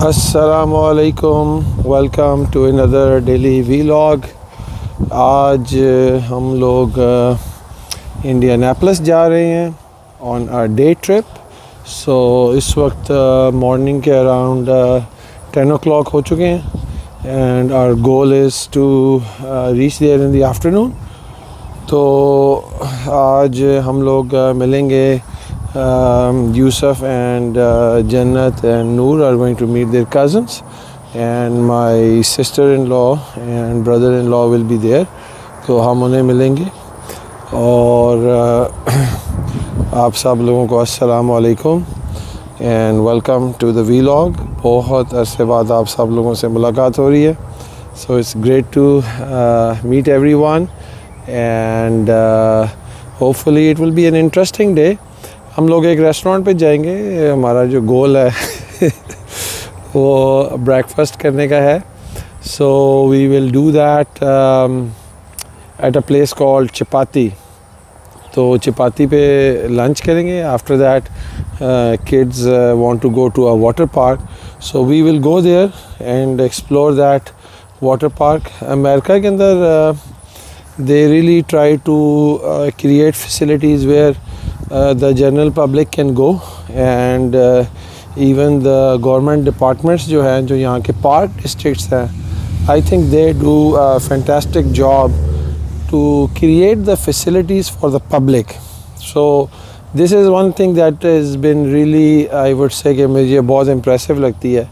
अस्सलामुअलैकुम, welcome to another daily vlog. आज हम लोग इंडियानापोलिस जा रहे हैं on a day trip. So इस वक्त मॉर्निंग के अराउंड 10 o'clock हो चुके हैं and our goal is to reach there in the afternoon. तो आज हम लोग मिलेंगे Yusuf and Jannat and Noor are going to meet their cousins, and my sister-in-law and brother-in-law will be there. तो हम उन्हें मिलेंगे और आप सब लोगों को अस्सलाम वालेकुम and welcome to the vlog. बहुत अरसे बाद आप सब लोगों से मुलाकात हो रही है। So it's great to meet everyone and hopefully it will be an interesting day. हम लोग एक रेस्टोरेंट पे जाएंगे। हमारा जो गोल है वो ब्रेकफास्ट करने का है। So we will do that at a place called Chapati. तो चपाती पे लंच करेंगे। After that kids want to go to a water park, so we will go there and explore that water park. America के अंदर they really try to create facilities where the general public can go, and even the government departments जो हैं, जो यहाँ के park districts हैं, I think they do a fantastic job to create the facilities for the public. So this is one thing that has been really, I would say कि मुझे बहुत impressive लगती है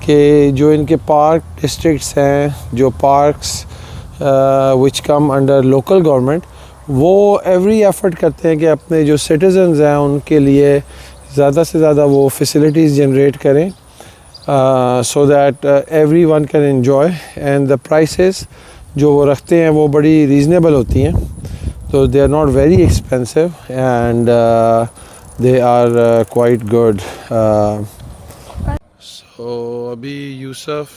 कि जो इनके park districts हैं, जो parks which come under local government, वो every effort करते हैं कि अपने जो citizens हैं उनके लिए ज़्यादा से ज़्यादा वो facilities generate करें so that everyone can enjoy, and the prices जो वो रखते हैं वो बड़ी reasonable होती हैं। तो they are not very expensive and they are quite good. So अभी यूसुफ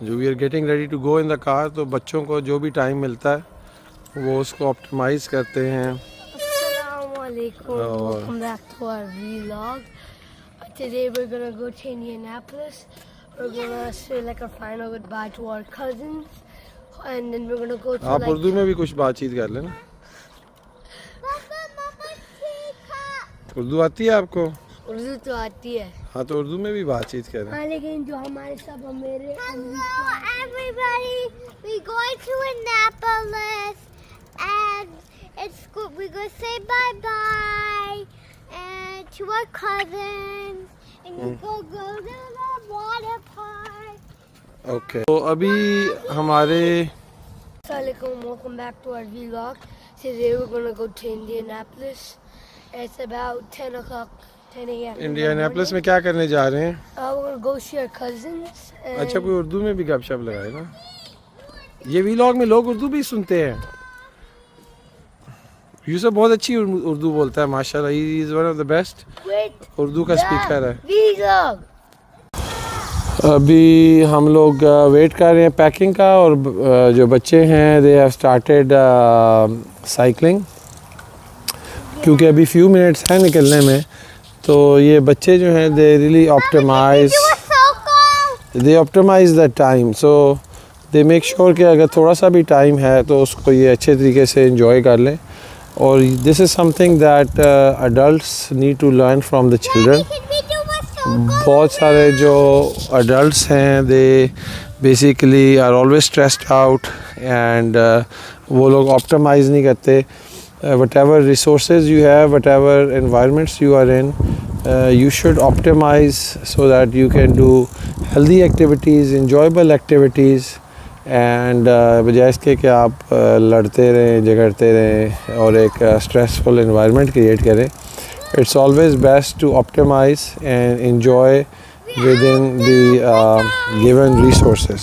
जो we are getting ready to go in the car, तो बच्चों को जो भी टाइम मिलता है वो उसको ऑप्टिमाइज़ करते हैं। Assalamualaikum. Welcome back to our vlog. Today we're gonna go to Indianapolis. We're gonna say like a final goodbye to our cousins, and then we're gonna go to आप उर्दू में भी कुछ बातचीत कर लेना। उर्दू आती है आपको? उर्दू तो आती है। हाँ, तो उर्दू में भी बातचीत करें। हाँ, लेकिन जो हमारे सब मेरे Hello everybody, we going to Annapolis and it's good. We gonna say bye bye and to our cousins and we go to the water park. Okay, तो अभी हमारे Assalamualaikum, welcome back to our vlog. Today we're gonna go to Indianapolis. It's about 10 o'clock. Indianapolis में क्या करने जा रहे हैं? We're gonna go see our cousins. अच्छा, कोई उर्दू में भी गपशप लगाए ना। ये वीलॉग में लोग उर्दू भी सुनते हैं। यूसुफ बहुत अच्छी उर्दू बोलता है माशाल्लाह। He is one of the best Urdu का स्पीकर है। अभी हम लोग वेट कर रहे हैं पैकिंग का, और जो बच्चे हैं दे हैव स्टार्टेड साइकिलिंग, क्योंकि अभी फ्यू मिनट्स हैं निकलने में। तो ये बच्चे जो हैं they really optimise the time. So they make sure कि अगर थोड़ा सा भी टाइम है तो उसको ये अच्छे तरीके से एंजॉय कर लें। और this is something that adults need to learn from the children. बहुत सारे जो अडल्ट्स हैं they basically are always stressed out, and वो लोग ऑप्टिमाइज़ नहीं करते। Whatever resources you have, whatever environments you are in, you should optimize so that you can do healthy activities, enjoyable activities, and बजाय इसके कि आप लड़ते रहें, झगड़ते रहें और एक stressful environment create करें, it's always best to optimize and enjoy within the given resources.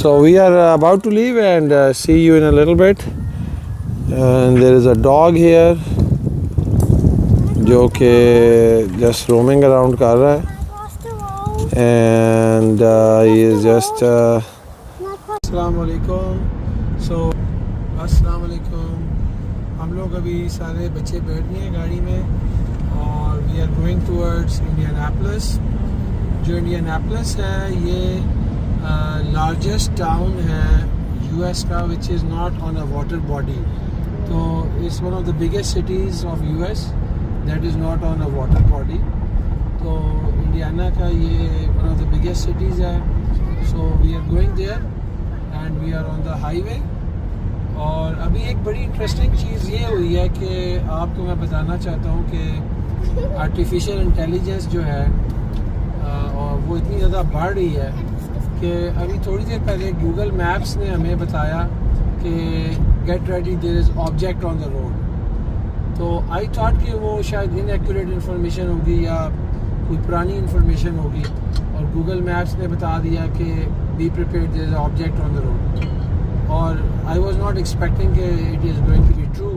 So we are about to leave and see you in a little bit. And there is a dog here जो कि just roaming around कर रहा है, and he is just अस्सलाम वालेकुम। So अस्सलाम वालेकुम। हम लोग अभी सारे बच्चे बैठ गए हैं गाड़ी में और we are going towards Indianapolis. जो इंडियानापोलिस है ये लार्जेस्ट टाउन है यूएस का which is not on a water body. तो it's one of the biggest cities of US that is not on a water body. तो Indiana का ये one of the biggest cities है. So we are going there and we are on the highway. और अभी एक बड़ी interesting चीज़ ये हुई है कि आपको मैं बताना चाहता हूँ कि आर्टिफिशियल इंटेलिजेंस जो है और वो इतनी ज़्यादा बढ़ रही है कि अभी थोड़ी देर पहले गूगल मैप्स ने हमें बताया कि get ready there is object on the road. तो आई थॉट कि वो शायद इनएक्यूरेट इन्फॉर्मेशन होगी या कोई पुरानी इन्फॉर्मेशन होगी. और गूगल मैप्स ने बता दिया कि be prepared there is object on the road. और आई वॉज नॉट एक्सपेक्टिंग कि it is going to be true,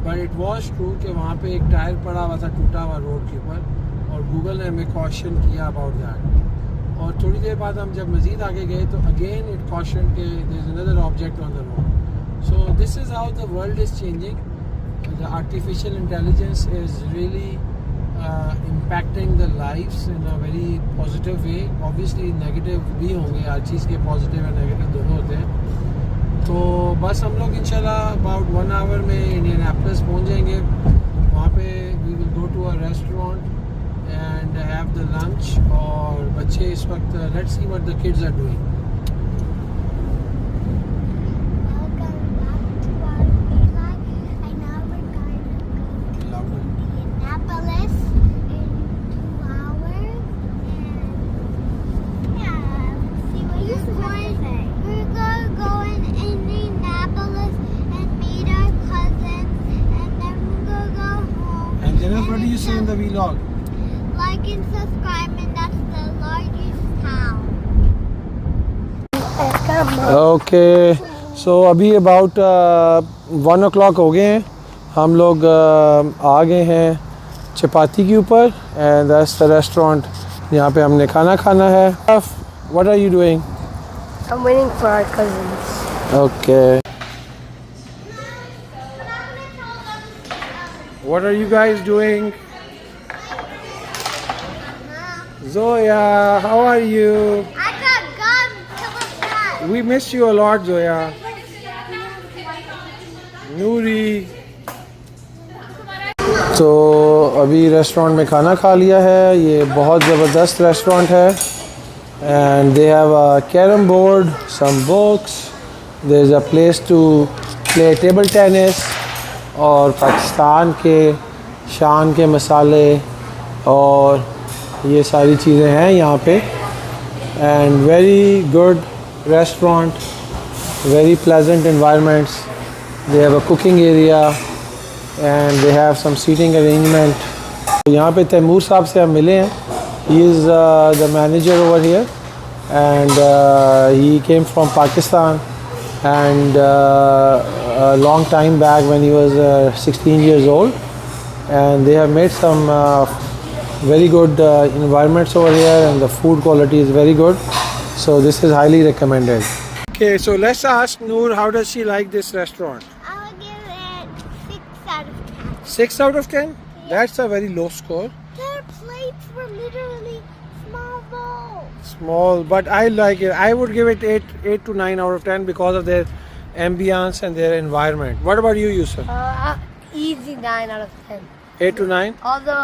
but it was true कि वहाँ पे एक टायर पड़ा हुआ था टूटा हुआ रोड के ऊपर. और गूगल ने हमें कॉशन किया अबाउट दैट. और थोड़ी देर बाद हम जब मज़ीद आगे गए तो अगेन इट कॉशन के there is another object on the road. So this is how the world is changing. The artificial intelligence is really impacting the lives in a very positive way. Obviously negative भी होंगे, हर चीज़ के positive और negative दोनों होते हैं. तो बस हम लोग इंशाल्लाह अबाउट 1 आवर में इंडियानापोलिस पहुंच जाएंगे. वहाँ पे we will go to a restaurant and have the lunch. और बच्चे इस वक्त let's see what the kids are doing. What do you say in the vlog? Like and subscribe, and that's the largest town. Okay, so अभी about 1 o'clock हो गए हैं. हम लोग आ गए हैं चपाती के ऊपर एंड दैट्स द रेस्टोरेंट. यहाँ पे हमने खाना खाना है. What are you doing? I'm waiting for our cousins. Okay. What are you guys doing? Zoya, how are you? I got gum to look at. We miss you a lot, Zoya. Noori. तो अभी restaurant में खाना खा लिया है. ये बहुत ज़बरदस्त रेस्टोरेंट है. And they have a carom board, some books. There's a place to play table tennis. और पाकिस्तान के शान के मसाले और ये सारी चीज़ें हैं यहाँ पे. And very good restaurant, very pleasant environments. They have a cooking area and they have some seating arrangement. यहाँ पे तैमूर साहब से हम मिले हैं. He is the manager over here and he came from Pakistan. And a long time back when he was 16 years old, and they have made some very good environments over here, and the food quality is very good, so this is highly recommended. Okay, so let's ask Noor, how does she like this restaurant? I will give it 6 out of 10. 6 out of 10? That's a very low score. Their plates were literally small bowls. Small, but I like it. I would give it 8 to 9 out of 10 because of their ambience and their environment. What about you, Yusuf? Easy 9 out of 10. 8 to 9? All the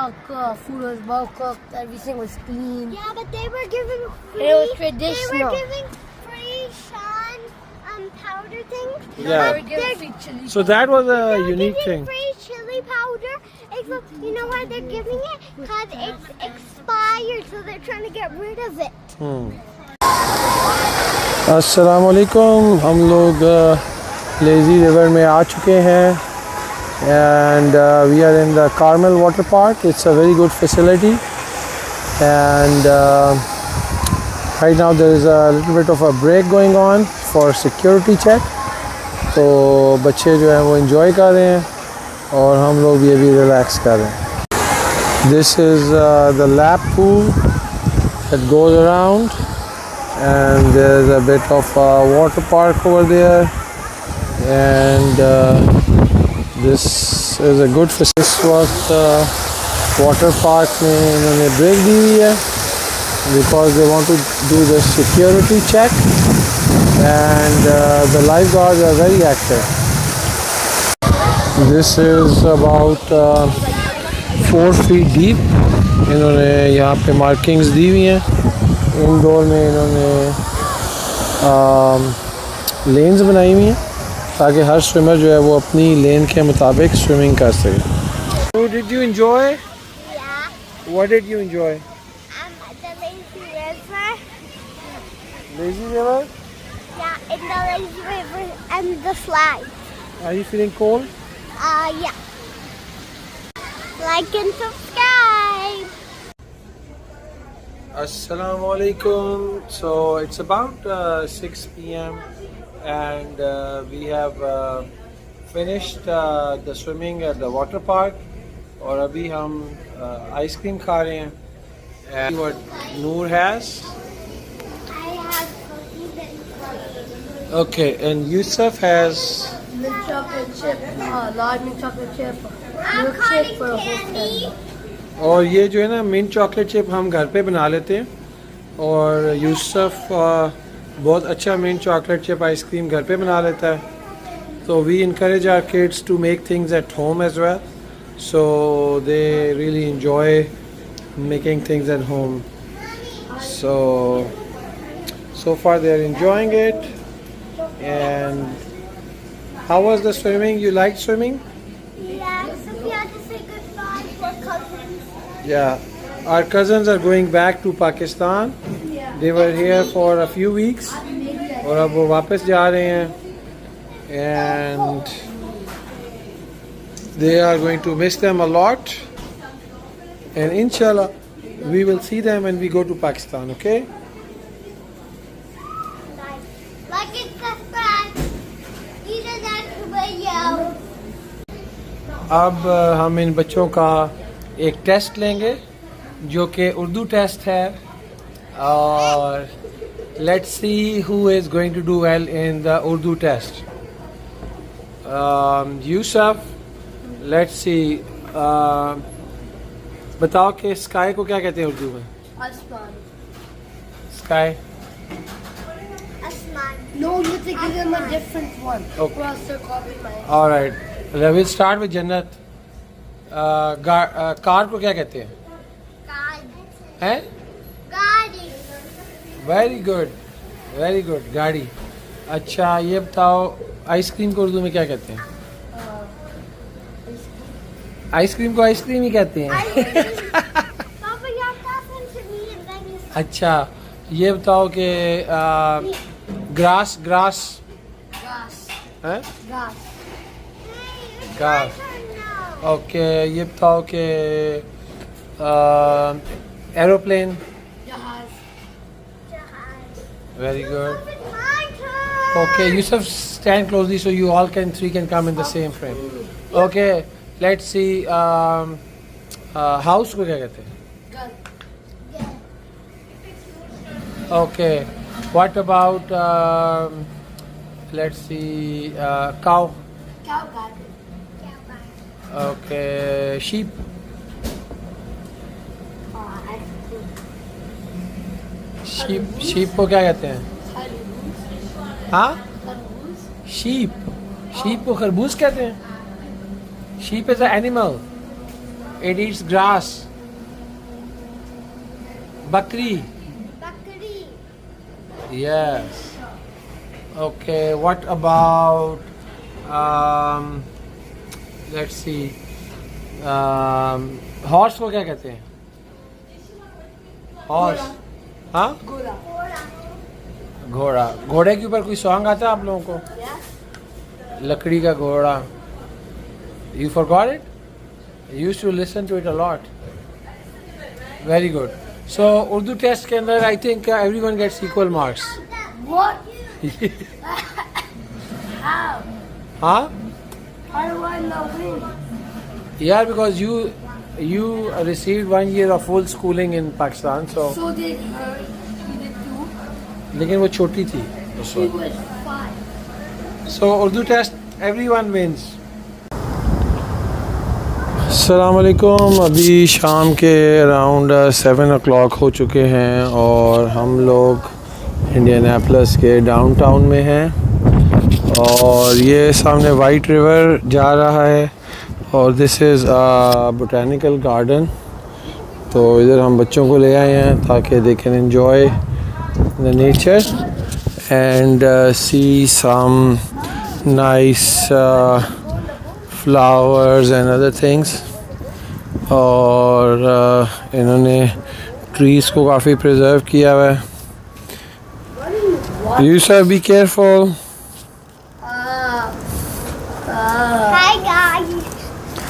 food was well cooked. Everything was clean. Yeah, but they were giving free. It was They were traditional. giving free Sean powder things. Yeah. They were giving free chili. So that was a They're unique giving thing. free chili powder. You know why they're giving it? Because it's expired, so they're trying to get rid of it. अस्सलामुअलैकुम. हम लोग lazy river में आ चुके हैं and we are in the Carmel water park. It's a very good facility and right now there is a little bit of a break going on for security check. तो बच्चे जो हैं वो enjoy कर रहे हैं और हम लोग भी अभी relax कर रहे हैं. This is the lap pool that goes around and there's a bit of a water park over there and this is a good facility. इस वक्त वाटर पार्क में इन्होंने ब्रेक दी हुई है because they want to do the security check, and the lifeguards are very active. This is about 4 feet deep. इन्होंने यहाँ पे markings दी हुई हैं. इंडोर में इन्होंने लेन्स बनाई हुई हैं ताकि हर स्विमर जो है वो अपनी लेन के मुताबिक स्विमिंग कर सके. So did you enjoy? Yeah. What did you enjoy? The lazy river. Lazy river? Yeah, in the lazy river and the slide. Are you feeling cold? Yeah. Like and subscribe. Assalamu alaikum. So it's about 6 p.m. and we have finished the swimming at the water park. और अभी हम ice cream खा रहे हैं. And what Noor has? I have cookies and Okay, and Yusuf has. Mint chocolate chip, large mint chocolate chip, I'm milkshake for a cotton whole candy. family. और ये जो है ना मिंट चॉकलेट चिप हम घर पे बना लेते हैं. और यूसुफ बहुत अच्छा मिंट चॉकलेट चिप आइसक्रीम घर पे बना लेता है. तो we encourage our kids to make things at home as well. So they really enjoy making things at home. So far they are enjoying it. And how was the swimming? You liked swimming? Yeah, so we have to say goodbye to our cousins. Yeah. Our cousins are going back to Pakistan. They were here for a few weeks. और अब वो वापस जा रहे हैं. And they are going to miss them a lot, and inshallah we will see them when we go to Pakistan. Okay? Like and subscribe. These are next video. अब हम इन बच्चों का एक टेस्ट लेंगे जो कि उर्दू टेस्ट है. और let's see who is going to do well in the Urdu test. Yusuf, let's see. बताओ कि स्काई को क्या कहते हैं उर्दू में? Asman. Sky. Asman. No, you have to give them a different one. Okay. Or else they're copying my. All right. We'll start with जन्नत. Car को क्या कहते हैं? God. हैं? Gadi. Very good, very good. गाड़ी. अच्छा ये बताओ आइसक्रीम को उर्दू में क्या कहते हैं? आइसक्रीम को आइसक्रीम ही कहते हैं. Papa, you have to listen to me and then you say अच्छा ये बताओ कि ग्रास ग्रास Gas. है? Gas. Gas. no. ओके ये बताओ कि aeroplane. Jahaz. Jahaz. Very good. It's my turn. Okay, Yusuf, stand closely so you all three can come in the same frame. Okay, let's see. House को क्या कहते हैं? Gun. Okay, what about let's see, cow. Cow gun. Okay, sheep. Sheep को क्या कहते हैं? हाँ? Sheep. Sheep को खरबूज कहते हैं. Sheep is an animal. It eats grass. Bakri. Bakri. Yes. Okay. What about? Let's see. Horse को क्या कहते हैं? Horse. हाँ? Gola. घोड़ा. घोड़े के ऊपर कोई सॉन्ग आता है आप लोगों को? Yeah. लकड़ी का घोड़ा. You forgot it? You used to listen to it a lot. Very good. So Urdu test के अंदर I think everyone gets equal marks. What? How? हाँ? How do I not win? Yeah, because you received 1 year of full schooling in Pakistan. So So did her. He did too. लेकिन वो छोटी थी उस He वक्त. was 5. So Urdu test everyone wins. अस्सलामुअलैकुम। अभी शाम के अराउंड 7 o'clock हो चुके हैं और हम लोग इंडियानापोलिस के डाउनटाउन में हैं और ये सामने वाइट रिवर जा रहा है और दिस इज़ बोटानिकल गार्डन। तो इधर हम बच्चों को ले आए हैं ताकि they can enjoy the nature and see some nice flowers and other things. और इन्होंने ट्रीज़ को काफ़ी प्रिजर्व किया हुआ है। You sir be careful. Hi guys.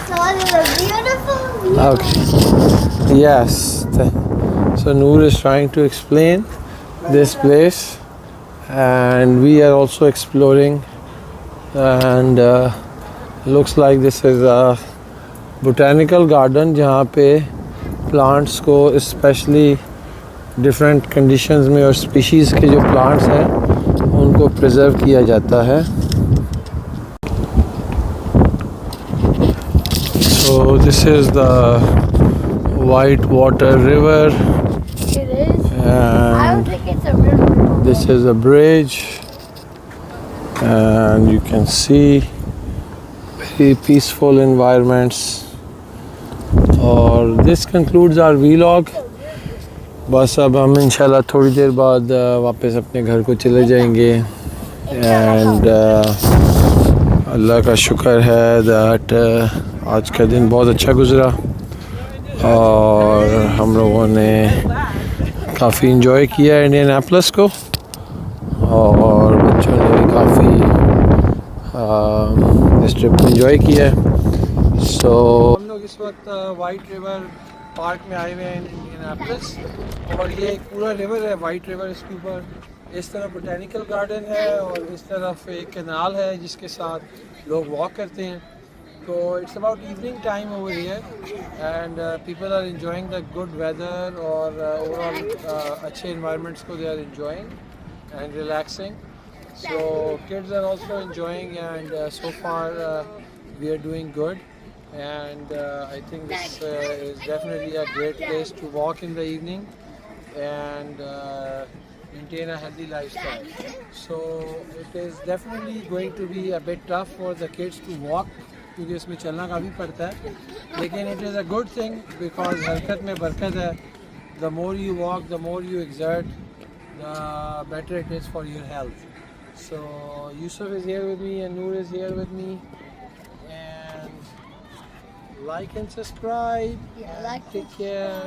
So this is a beautiful view. Okay. Yes. So Noor is trying to explain this place, and we are also exploring. And looks like this is a botanical garden जहाँ पे plants को especially different conditions में और species के जो plants हैं उनको preserve किया जाता है। So this is the White Water River It is. I don't and think it's a river. this is a bridge and you can see very peaceful environments. और this concludes our vlog. बस अब हम इंशाल्लाह थोड़ी देर बाद वापस अपने घर को चले जाएंगे एंड अल्लाह का शुक्र है दैट आज का दिन बहुत अच्छा गुज़रा और हम लोगों ने काफ़ी इंजॉय किया इंडियानापोलिस को और बच्चों ने भी काफ़ी इस ट्रिप को इंजॉय किया है। सो हम लोग इस वक्त वाइट रिवर पार्क में आए हुए हैं इंडियानापोलिस और ये एक पूरा रिवर है वाइट रिवर। इसके ऊपर इस तरफ बोटेनिकल गार्डन है और इस तरफ एक कैनाल है जिसके साथ लोग वॉक करते हैं। तो it's about evening time over here and people are enjoying the good weather और ओवरऑल अच्छे इन्वायरमेंट्स को they are enjoying and relaxing. So kids are also enjoying and so far we are doing good and I think this is definitely a great place to walk in the evening and maintain a healthy lifestyle. So it is definitely going to be a bit tough for the kids to walk क्योंकि इसमें चलना काफ़ी पड़ता है लेकिन it is a good thing because हरकत में बरकत है। The more you walk, the more you exert, the better it is for your health. So Yusuf is here with me and Noor is here with me and like and subscribe. Yeah, like Take care.